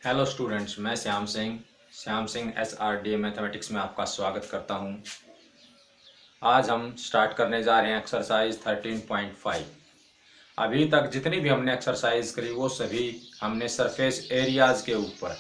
Hello students, मैं Shyam Singh SRD mathematics में आपका स्वागत करता हूं। आज हम स्टार्ट करने जा रहे हैं एक्सरसाइज 13.5। अभी तक जितनी भी हमने एक्सरसाइज करी वो सभी हमने सरफेस एरियाज़ के ऊपर,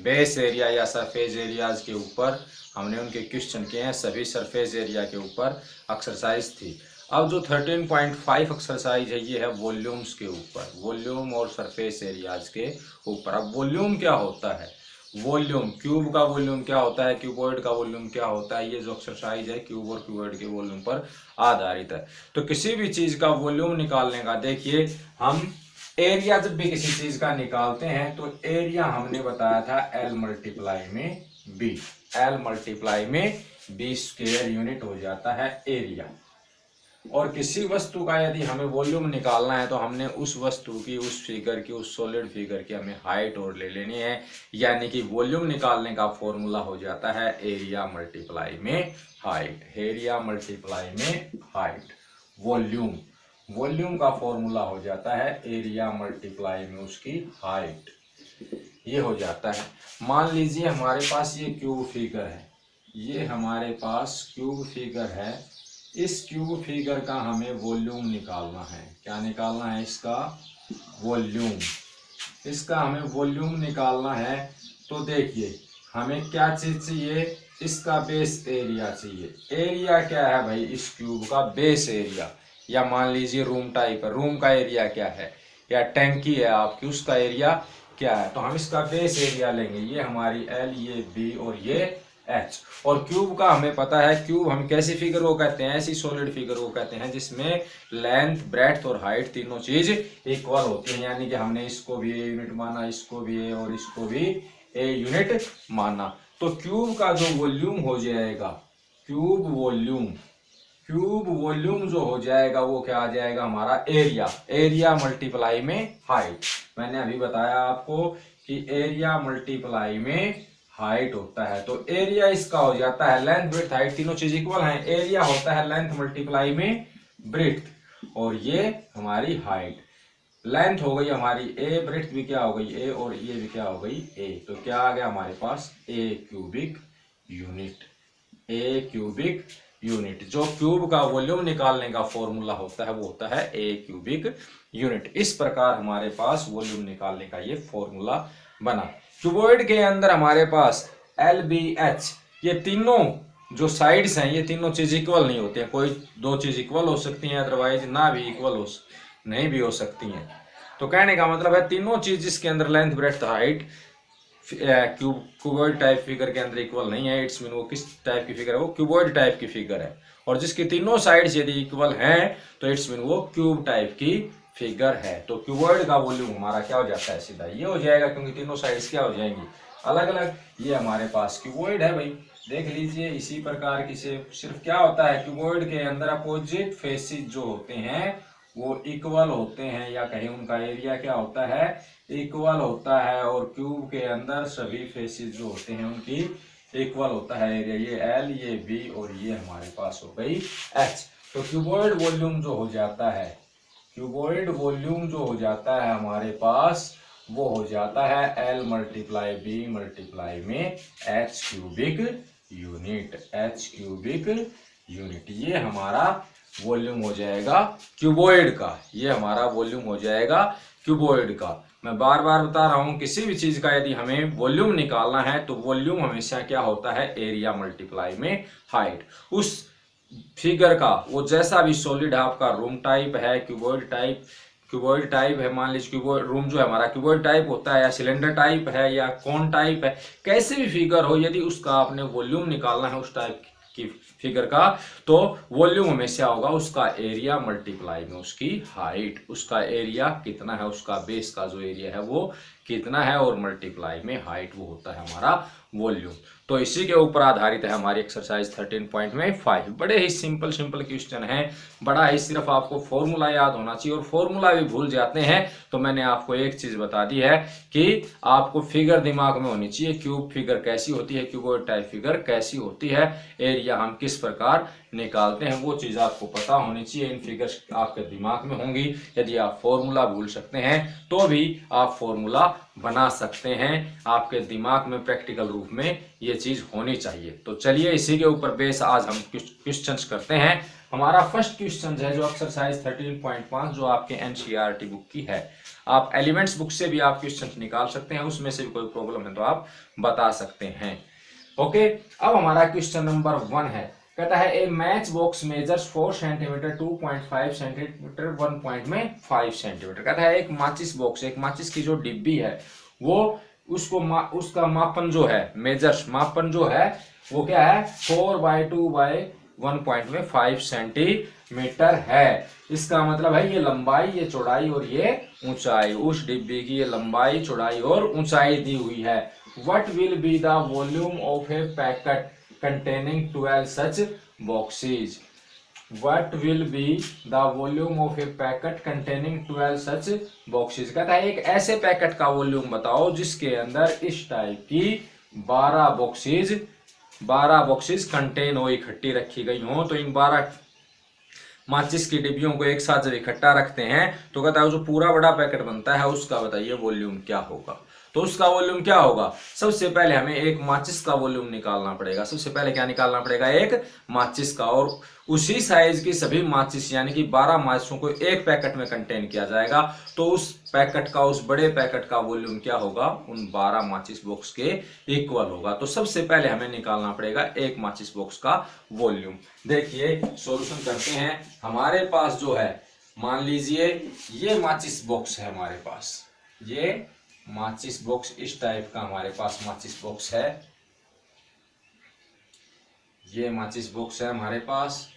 बेस एरिया या सरफेस एरियाज़ के ऊपर हमने उनके क्वेश्चन किए हैं। सभी सरफेस एरिया के ऊपर एक्सरसाइज थी। अब जो 13.5 एक्सरसाइज है ये है वॉल्यूम्स के ऊपर, वॉल्यूम और सरफेस एरियाज़ के ऊपर। अब वॉल्यूम क्या होता है, वॉल्यूम क्यूब का वॉल्यूम क्या होता है, क्यूबॉइड का वॉल्यूम क्या होता है, ये जो एक्सरसाइज है क्यूब और क्यूबॉइड के वॉल्यूम पर आधारित है। तो किसी भी चीज का वॉल्यूम निकालने का, देखिए हम एरिया जब भी किसी चीज का निकालते हैं तो एरिया हमने बताया था L मल्टीप्लाई में B, L मल्टीप्लाई में B स्क्वायर यूनिट हो जाता है एरिया। और किसी वस्तु का यदि हमें वॉल्यूम निकालना है तो हमने उस वस्तु की, उस फिगर की, उस सॉलिड फिगर की हमें हाइट और ले लेनी है। यानी कि वॉल्यूम निकालने का फॉर्मूला हो जाता है एरिया मल्टीप्लाई में हाइट, एरिया मल्टीप्लाई में हाइट। वॉल्यूम, वॉल्यूम का फॉर्मूला हो जाता है एरिया मल्टीप्लाई में उसकी हाइट, ये हो जाता है। मान लीजिए हमारे पास ये क्यूब फिगर है, ये हमारे पास क्यूब फिगर है। इस क्यूब फिगर का हमें वॉल्यूम निकालना है। क्या निकालना है? इसका वॉल्यूम, इसका हमें वॉल्यूम निकालना है। तो देखिए हमें क्या चीज चाहिए, इसका बेस एरिया चाहिए। एरिया क्या है भाई? इस क्यूब का बेस एरिया, या मान लीजिए रूम टाइप है, रूम का एरिया क्या है, या टैंकी है आपकी, उसका एरिया क्या है। तो हम इसका बेस एरिया लेंगे, ये हमारी L, ये B और ये H। और क्यूब का हमें पता है, क्यूब हम कैसी फिगर को कहते हैं, ऐसी सॉलिड फिगर को कहते हैं जिसमें लेंथ, ब्रेड्थ और हाइट तीनों चीज इक्वल होती है। यानी कि हमने इसको भी A यूनिट माना, इसको भी A और इसको भी A यूनिट माना। तो क्यूब का जो वॉल्यूम हो जाएगा, क्यूब वॉल्यूम, क्यूब वॉल्यूम जो हो जाएगा वो क्या आ जाएगा हमारा एरिया, एरिया मल्टीप्लाई में हाइट। मैंने अभी बताया आपको कि एरिया मल्टीप्लाई में हाइट होता है। तो एरिया इसका हो जाता है, लेंथ ब्रेड्थ हाइट तीनों चीज इक्वल हैं, एरिया होता है लेंथ मल्टीप्लाई में ब्रेड्थ, और ये हमारी हाइट। लेंथ हो गई हमारी A, ब्रेड्थ भी क्या हो गई A, और ये भी क्या हो गई A। तो क्या आ गया हमारे पास A cubic unit, A cubic unit. जो क्यूब का वॉल्यूम निकालने का फॉर्मूला होता है वो होता है A क्यूबिक यूनिट। इस प्रकार हमारे पास वॉल्यूम निकालने का ये फॉर्मूला बना। क्यूबॉइड के अंदर हमारे पास LBH, ये तीनों जो साइड्स हैं ये तीनों चीज इक्वल नहीं होती है। कोई दो चीज इक्वल हो सकती है, अदरवाइज ना भी इक्वल हो, नहीं भी हो सकती हैं। तो कहने का मतलब है तीनों चीज जिसके अंदर length, breadth, height cuboid type figure के अंदर इक्वल नहीं है। इट्स मीन वो किस टाइप की फिगर है, वो क्यूबॉइड टाइप की फिगर है। और जिसकी तीनों साइड्स यदि इक्वल हैं तो इट्स मीन वो क्यूब टाइप की फिगर है। तो क्यूबॉइड का वॉल्यूम हमारा क्या हो जाता है, सीधा ये हो जाएगा, क्योंकि तीनों साइड्स क्या हो जाएंगी, अलग अलग। ये हमारे पास क्यूबॉइड है भाई, देख लीजिए। इसी प्रकार की से सिर्फ क्या होता है, क्यूबॉइड के अंदर अपोजिट फेसिस जो होते हैं वो इक्वल होते हैं, या कहीं उनका एरिया क्या होता है, इक्वल होता है। और क्यूब के अंदर सभी फेसिस जो होते हैं उनकी इक्वल होता है एरिया। ये L, ये B और ये हमारे पास हो गई H। तो क्यूबॉइड वॉल्यूम जो हो जाता है, क्यूबॉइड वॉल्यूम जो हो जाता है हमारे पास, वो हो जाता है L मल्टीप्लाई B मल्टीप्लाई में H cubic unit, H cubic unit. ये हमारा वॉल्यूम हो जाएगा क्यूबॉइड का, ये हमारा वॉल्यूम हो जाएगा क्यूबॉइड का। मैं बार बार बता रहा हूं, किसी भी चीज का यदि हमें वॉल्यूम निकालना है तो वॉल्यूम हमेशा क्या होता है, एरिया मल्टीप्लाई में हाइट। उस फिगर का वो जैसा भी सॉलिड है, आपका रूम टाइप है, क्यूबॉइड टाइप, क्यूबॉइड टाइप है, मान लीजिए क्यूबॉइड रूम जो है हमारा क्यूबॉइड टाइप होता है, या सिलेंडर टाइप है, या कौन टाइप है, कैसे भी फिगर हो, यदि उसका आपने वॉल्यूम निकालना है उस टाइप की फिगर का, तो वॉल्यूम हमेशा होगा उसका एरिया मल्टीप्लाई में उसकी हाइट। उसका एरिया कितना है, उसका बेस का जो एरिया है वो कितना है, और मल्टीप्लाई में हाइट वो होता है हमारा वॉल्यूम। तो इसी के ऊपर आधारित है हमारी एक्सरसाइज 13.5। बड़े ही सिंपल सिंपल क्वेश्चन है, बड़ा ही सिर्फ आपको फॉर्मूला याद होना चाहिए, और फॉर्मूला भी भूल जाते हैं। तो मैंने आपको एक चीज बता दी है कि आपको फिगर दिमाग में होनी चाहिए, क्यूब फिगर कैसी होती है, क्यूबॉइड टाइप फिगर कैसी होती है, एरिया हम किस किस प्रकार निकालते हैं वो चीज़ आपको पता होनी चाहिए। इन फिगर्स आपके दिमाग में होंगी। यदि आप फॉर्मूला भूल सकते हैं तो भी आप फॉर्मूला बना सकते हैं। आपके दिमाग में प्रैक्टिकल रूप में ये चीज़ होनी चाहिए। तो चलिए इसी के ऊपर बेस आज हम क्वेश्चंस करते हैं। हमारा फर्स्ट क्वेश्चन है जो एक्सरसाइज 13.5 जो आपके एनसीईआरटी बुक की है। आप एलिमेंट्स बुक से भी आप क्वेश्चन निकाल सकते हैं, उसमें से भी कोई प्रॉब्लम है तो आप बता सकते हैं। ओके, अब हमारा क्वेश्चन नंबर 1 है। कहता है a match box measures 4 centimetre 2.5 centimetre 1.5 centimetre. कहता है एक माचिस बॉक्स, एक माचिस की जो डिब्बी है वो उसका मापन जो है, मेजर्स मापन जो है वो क्या है 4/2/1.5 सेंटीमीटर है। इसका मतलब है ये लंबाई, ये चौड़ाई और ये ऊंचाई, उस डिब्बी की ये लंबाई, चौड़ाई और ऊंचाई दी हुई है। What will be the volume of a packet containing 12 such boxes? What will be the volume of a packet containing 12 such boxes? कहता है एक ऐसे पैकेट का वॉल्यूम बताओ जिसके अंदर इस टाइप की 12 बॉक्सेस कंटेन हो, इकट्ठी रखी गई हो। तो इन 12 माचिस की डिब्बियों को एक साथ जब इकट्ठा रखते हैं तो कहता है जो पूरा बड़ा पैकेट बनता है उसका बताइए वॉल्यूम क्या होगा। तो उसका वॉल्यूम क्या होगा, सबसे पहले हमें एक माचिस का वॉल्यूम निकालना पड़ेगा। सबसे पहले क्या निकालना पड़ेगा, एक माचिस का, और उसी साइज की सभी माचिस यानी कि 12 माचिसों को एक पैकेट में कंटेन किया जाएगा। तो उस पैकेट का, उस बड़े पैकेट का वॉल्यूम क्या होगा, उन 12 माचिस बॉक्स के इक्वल होगा। तो सबसे पहले हमें निकालना पड़ेगा एक माचिस बॉक्स का वॉल्यूम। देखिए सॉल्यूशन करते हैं। हमारे पास जो है, मान लीजिए ये माचिस बॉक्स है हमारे पास, ये माचिस बॉक्स इस टाइप का हमारे पास माचिस बॉक्स है। ये माचिस बॉक्स है हमारे पास,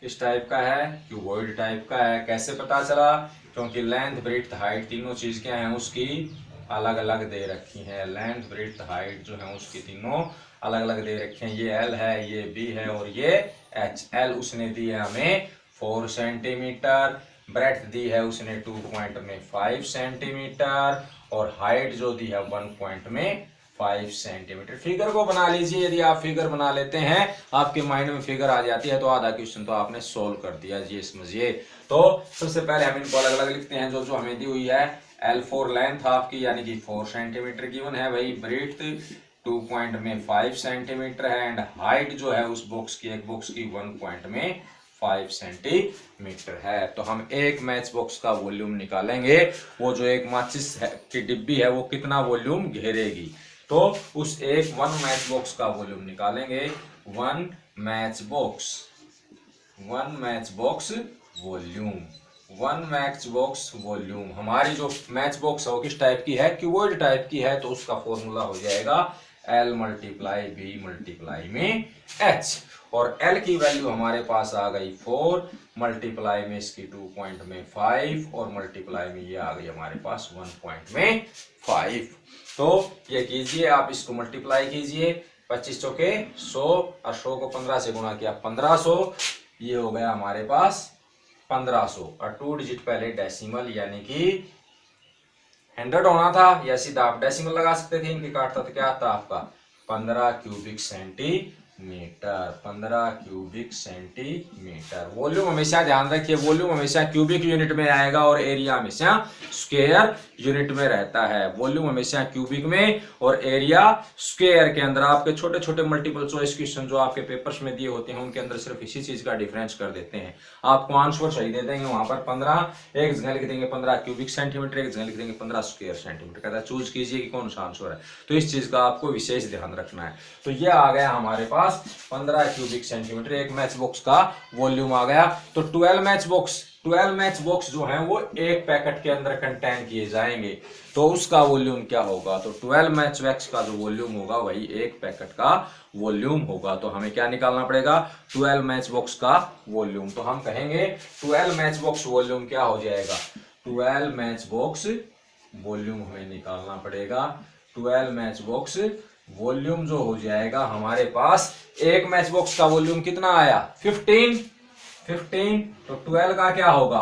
इस टाइप का है, क्यूबॉइड टाइप का है। कैसे पता चला, क्योंकि लेंथ ब्रेड्थ हाइट तीनों चीज क्या है उसकी अलग अलग दे रखी है। लेंथ ब्रेड्थ हाइट जो है उसकी तीनों अलग अलग दे रखे हैं। ये एल है, ये बी है और ये एच। एल उसने दी है हमें 4 सेंटीमीटर, ब्रेड्थ दी है उसने 2.5 सेंटीमीटर और हाइट जो दी है 1.5 सेंटीमीटर। फिगर को बना लीजिए। यदि आप फिगर बना लेते हैं, आपके माइंड में फिगर आ जाती है तो आधा क्वेश्चन तो आपने सोल्व कर दिया, ये समझिए। तो सबसे पहले हम इनको अलग अलग लिखते हैं। जो हमें दी हुई है L4 लेंथ आपकी यानी कि 4 सेंटीमीटर गिवन है भाई, ब्रेड्थ 2.5 सेंटीमीटर है एंड हाइट जो है उस बॉक्स की, एक बॉक्स की 1.5 सेंटीमीटर है। तो हम एक मैच बॉक्स का वॉल्यूम निकालेंगे। वो जो एक माचिस की डिब्बी है वो कितना वॉल्यूम घेरेगी, तो उस एक 1 मैच बॉक्स का वॉल्यूम निकालेंगे। 1 match box volume, 1 match box volume. हमारी जो मैच बॉक्स है वो किस टाइप की है, क्यूबॉइड टाइप की है। तो उसका फॉर्मूला हो जाएगा L × B × में H। और L की वैल्यू हमारे पास आ गई 4, मल्टीप्लाई में इसकी 2.5 और मल्टीप्लाई में ये आ गई हमारे पास 1.5। तो ये कीजिए, आप इसको मल्टीप्लाई कीजिए, 25 चौके 100 और 100 को 15 से गुणा किया 1500, ये हो गया हमारे पास 1500। और 2 डिजिट पहले डेसिमल यानी कि 100 होना था, या सीधा आप डेसिमल लगा सकते थे। इनके काटता तो क्या आता आपका 15 cubic centimetre, 15 cubic centimetre. Volume हमेशा ध्यान रखिए, वॉल्यूम हमेशा क्यूबिक यूनिट में आएगा और एरिया हमेशा स्क्वायर यूनिट में रहता है। वॉल्यूम हमेशा क्यूबिक में और एरिया स्क्वायर के अंदर। आपके छोटे छोटे मल्टीपल चॉइस क्वेश्चन जो आपके पेपर्स में दिए होते हैं उनके अंदर सिर्फ इसी चीज का डिफरेंस कर देते हैं। आपको आंसर सही दे देंगे वहां पर 15, एक जगह लिख देंगे 15 क्यूबिक सेंटीमीटर, एक जगह लिख देंगे 15 स्क्वायर सेंटीमीटर। कहता है चूज कीजिए कि कौन सा आंसर है। तो इस चीज का आपको विशेष ध्यान रखना है। तो ये आ गया हमारे पास 15 क्यूबिक सेंटीमीटर, एक मैच बॉक्स का वॉल्यूम आ गया। तो 12 मैच बॉक्स जो है वो एक पैकेट के अंदर कंटेन किए जाएंगे। तो उसका वॉल्यूम क्या होगा, तो 12 मैच बॉक्स का जो वॉल्यूम होगा वही एक पैकेट का वॉल्यूम होगा। तो हमें क्या निकालना पड़ेगा, 12 मैच बॉक्स का वॉल्यूम। तो हम कहेंगे 12 मैच बॉक्स वॉल्यूम क्या हो जाएगा, 12 मैच बॉक्स वॉल्यूम हमें निकालना पड़ेगा। 12 मैच बॉक्स वॉल्यूम जो हो जाएगा हमारे पास, एक मैच बॉक्स का वॉल्यूम कितना आया 15। तो 12 का क्या होगा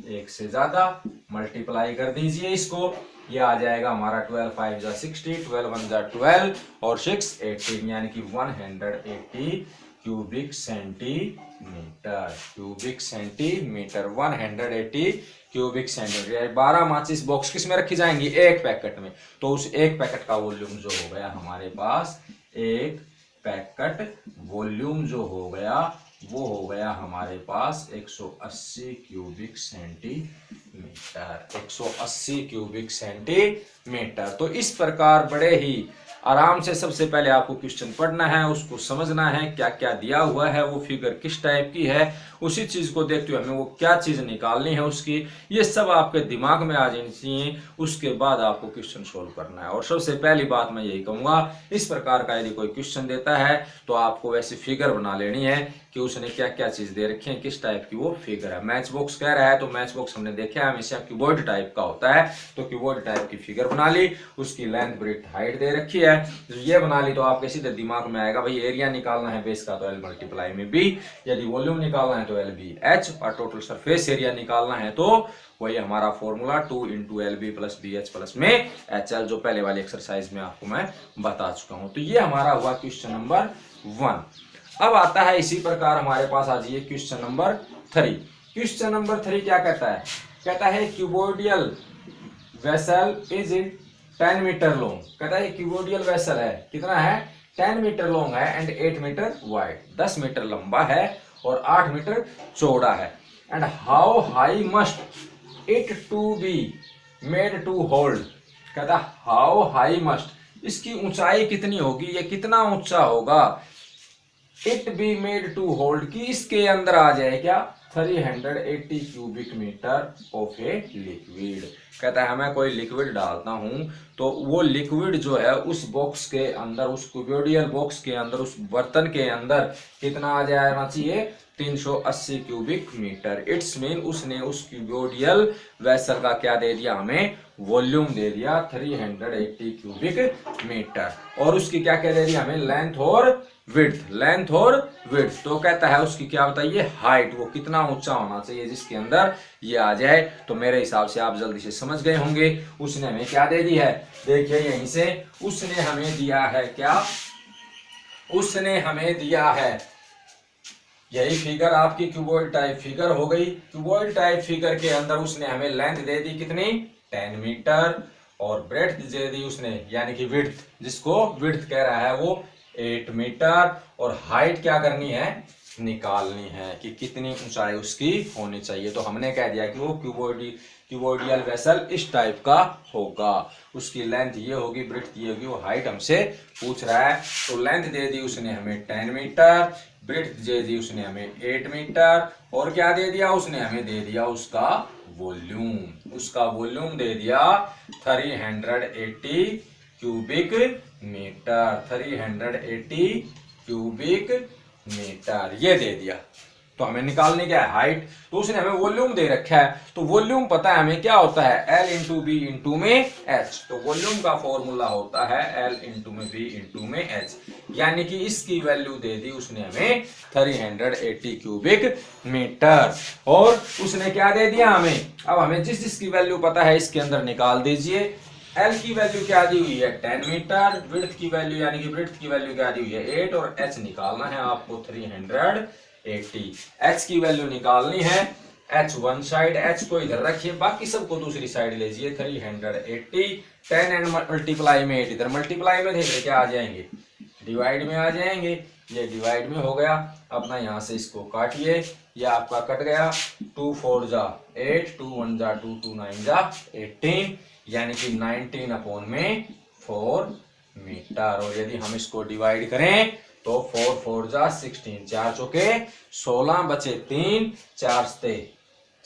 एक से ज्यादा, मल्टीप्लाई कर दीजिए इसको, ये आ जाएगा हमारा 12 5 जा 60, 12 1 जा 12 और 6 18, यानी कि 180 cubic centimetre. Cubic centimetre 180 cubic centimetre. 12 माचिस बॉक्स किस में रखी जाएंगी? एक पैकेट में। तो उस एक पैकेट का वॉल्यूम जो हो गया हमारे पास, एक पैकेट वॉल्यूम जो हो गया वो हो गया हमारे पास 180 क्यूबिक सेंटीमीटर। 180 cubic centimetre. तो इस प्रकार बड़े ही आराम से सबसे पहले आपको क्वेश्चन पढ़ना है, उसको समझना है क्या क्या दिया हुआ है, वो फिगर किस टाइप की है, उसी चीज को देखते हुए हमें वो क्या चीज निकालनी है उसकी, ये सब आपके दिमाग में आ जानी चाहिए। उसके बाद आपको क्वेश्चन सोल्व करना है। और सबसे पहली बात मैं यही कहूंगा, इस प्रकार का यदि कोई क्वेश्चन देता है तो आपको वैसी फिगर बना लेनी है कि उसने क्या क्या चीज दे रखी है, किस टाइप की वो फिगर है। मैच बॉक्स कह रहा है तो मैच बॉक्स हमने देखा है हमेशा क्यूबॉइड टाइप का होता है, तो क्यूबॉइड टाइप की फिगर बना ली, उसकी लेंथ ब्रेड्थ हाइट दे रखी है, ये बना ली तो आपके सीधे दिमाग में आएगा भाई एरिया निकालना है बेस का तो एल मल्टीप्लाई में बी, यदि वॉल्यूम निकालना है तो एल बी एच, और टोटल सरफेस एरिया निकालना है तो वही हमारा formula 2 into l b plus b h plus में एच एल, जो पहले वाली एक्सरसाइज में आपको मैं बता चुका हूं। तो ये हमारा हुआ क्वेश्चन नंबर 1। अब आता है इसी प्रकार हमारे पास आ जाइए क्वेश्चन नंबर 3। क्वेश्चन नंबर 3 क्या कहता है? कहता है cuboidal vessel is 10 metre long. कहता है क्यूबोडियल वेसल है, कितना है? 10 मीटर लॉन्ग है एंड 8 मीटर वाइड, 10 मीटर लंबा है और 8 मीटर चौड़ा है। And how high must it to be made to hold. कहता हाउ हाई मस्ट, इसकी ऊंचाई कितनी होगी, ये कितना ऊंचा होगा, it be made to hold, की इसके अंदर आ जाए क्या, 380 cubic metre of a liquid. कहता है मैं कोई लिक्विड डालता हूं तो वो लिक्विड जो है उस बॉक्स के अंदर, उस क्यूबोडियल बॉक्स के अंदर, उस बर्तन के अंदर कितना आ जाना चाहिए, 380 क्यूबिक मीटर। इट्स मीन उसने उस क्यूबोडियल वेसल का क्या दे दिया हमें, वॉल्यूम दे दिया 380 क्यूबिक मीटर, और उसकी क्या क्या दे दिया हमें, लेंथ और विड्थ, लेंथ और विड्थ। तो कहता है उसकी क्या बताइए, हाइट, वो कितना ऊंचा होना चाहिए जिसके अंदर ये आ जाए। तो मेरे हिसाब से आप जल्दी से समझ गए होंगे उसने हमें क्या दे दी है। देखिए यहीं से उसने हमें दिया है क्या, उसने हमें दिया है यही फिगर, आपकी क्यूबॉइड टाइप फिगर हो गई। क्यूबॉइड टाइप फिगर के अंदर उसने हमें लेंथ दे दी कितनी, 10 मीटर, और ब्रेड्थ दे दी उसने यानी कि विड्थ, जिसको विड्थ कह रहा है वो 8 मीटर, और हाइट क्या करनी है, निकालनी है कि कितनी ऊंचाई उसकी होनी चाहिए। तो हमने कह दिया कि वो क्यूबोडियल वेसल इस टाइप का होगा, उसकी लेंथ ये होगी, ब्रेड्थ ये होगी, वो हाइट हमसे पूछ रहा है। तो लेंथ दे दी उसने हमें 10 मीटर, ब्रेड्थ दे दी उसने हमें 8 मीटर, और क्या दे दिया उसने हमें, दे दिया उसका वॉल्यूम, उसका वॉल्यूम दे दिया 380 क्यूबिक मीटर, 380 क्यूबिक मीटर ये दे दिया। तो हमें निकालने क्या है, हाइट। तो उसने हमें वॉल्यूम दे रखा है, तो वॉल्यूम पता है हमें क्या होता है, L इंटू बी इंटू में H। तो वॉल्यूम का फॉर्मूला होता है L इंटू में बी इंटू में H, यानी कि इसकी वैल्यू दे दी उसने हमें 380 क्यूबिक मीटर, और उसने क्या दे दिया हमें। अब हमें जिस जिसकी वैल्यू पता है इसके अंदर निकाल दीजिए। L की वैल्यू क्या दी हुई है, 10 मीटर, विड्थ की वैल्यू यानी कि ब्रेड्थ की वैल्यू क्या दी हुई है, 8, और H निकालना है आपको 380। H की वैल्यू निकालनी है, H वन साइड, H को इधर रखिए, बाकी सबको दूसरी साइड लीजिए, 380, 10 एंड मल्टीप्लाई में 8, इधर मल्टीप्लाई में थे क्या आ जाएंगे, डिवाइड में आ जाएंगे, ये डिवाइड में हो गया। अपना यहाँ से इसको काटिए, ये आपका कट गया, 2 4 जा 8, 2 1 जा 2, 2 9 जा 18, यानी कि 19 अपॉन में 4 मीटर। और यदि हम इसको डिवाइड करें तो 4 4 जा 16, 4 चौके 16 बचे 3, 4 सते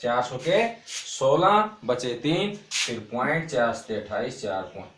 4 चौके 16 बचे 3, फिर पॉइंट 4 सते 28, 4 पॉइंट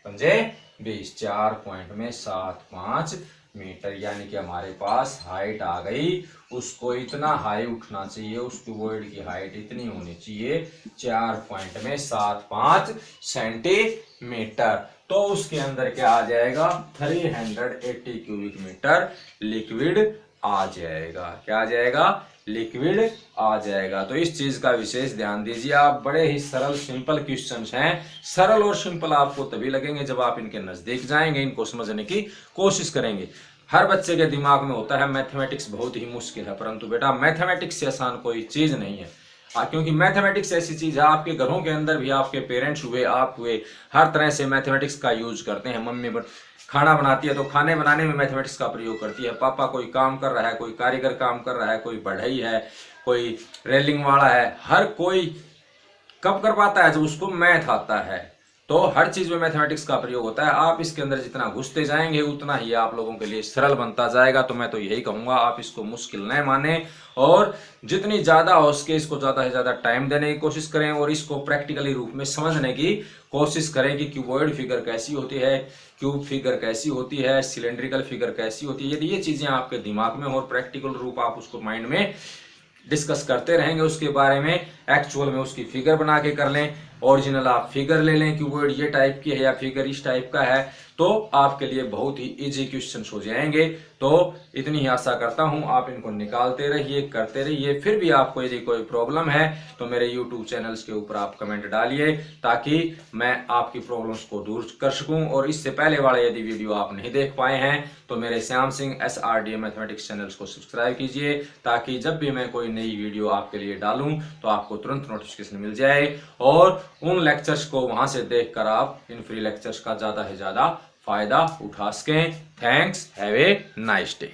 पंजे 20, 4 पॉइंट में 7.5 मीटर, यानी कि हमारे पास हाइट आ गई। उसको इतना हाई उठना चाहिए, उस क्यूबॉइड की हाइट इतनी होनी चाहिए 4 पॉइंट में 7.5 सेंटीमीटर। तो उसके अंदर क्या आ जाएगा, 380 क्यूबिक मीटर लिक्विड आ जाएगा। क्या आ जाएगा? लिक्विड आ जाएगा। तो इस चीज का विशेष ध्यान दीजिए आप। बड़े ही सरल सिंपल क्वेश्चंस हैं। सरल और सिंपल आपको तभी लगेंगे जब आप इनके नजदीक जाएंगे, इनको समझने की कोशिश करेंगे। हर बच्चे के दिमाग में होता है मैथमेटिक्स बहुत ही मुश्किल है, परंतु बेटा मैथमेटिक्स से आसान कोई चीज नहीं है। क्योंकि मैथमेटिक्स ऐसी चीज है, आपके घरों के अंदर भी आपके पेरेंट्स हुए, आप हुए, हर तरह से मैथमेटिक्स का यूज करते हैं। मम्मी खाना बनाती है तो खाने बनाने में मैथमेटिक्स का प्रयोग करती है। पापा कोई काम कर रहा है, कोई कारीगर काम कर रहा है, कोई बढ़ई है, कोई रेलिंग वाला है, हर कोई कब कर पाता है? जब उसको मैथ आता है। तो हर चीज में मैथमेटिक्स का प्रयोग होता है। आप इसके अंदर जितना घुसते जाएंगे उतना ही आप लोगों के लिए सरल बनता जाएगा। तो मैं तो यही कहूंगा, आप इसको मुश्किल न माने और जितनी ज्यादा हो सके इसको ज्यादा से ज्यादा टाइम देने की कोशिश करें और इसको प्रैक्टिकली रूप में समझने की कोशिश करें कि क्यूबॉइड फिगर कैसी होती है, क्यूब फिगर कैसी होती है, सिलेंड्रिकल फिगर कैसी होती है। यदि ये चीजें आपके दिमाग में और प्रैक्टिकल रूप आप उसको माइंड में डिस्कस करते रहेंगे, उसके बारे में एक्चुअल में उसकी फिगर बना के कर लें, ओरिजिनल आप फिगर ले लें, क्यूबॉइड ये टाइप की है या फिगर इस टाइप का है, तो आपके लिए बहुत ही इजी क्वेश्चंस हो जाएंगे। तो इतनी ही आशा करता हूं आप इनको निकालते रहिए, करते रहिए। फिर भी आपको यदि कोई प्रॉब्लम है तो मेरे YouTube चैनल्स के ऊपर आप कमेंट डालिए ताकि मैं आपकी प्रॉब्लम्स को दूर कर सकूं। और इससे पहले वाले यदि वीडियो आप नहीं देख पाए हैं तो मेरे Shyam Singh SRDA mathematics channels को सब्सक्राइब कीजिए ताकि जब भी मैं कोई नई वीडियो आपके लिए डालूं तो आपको तुरंत नोटिफिकेशन मिल जाए और उन लेक्चर्स को वहां से देखकर आप इन फ्री लेक्चर्स का ज्यादा से ज्यादा फायदा उठा सकें। Thanks, have a nice day.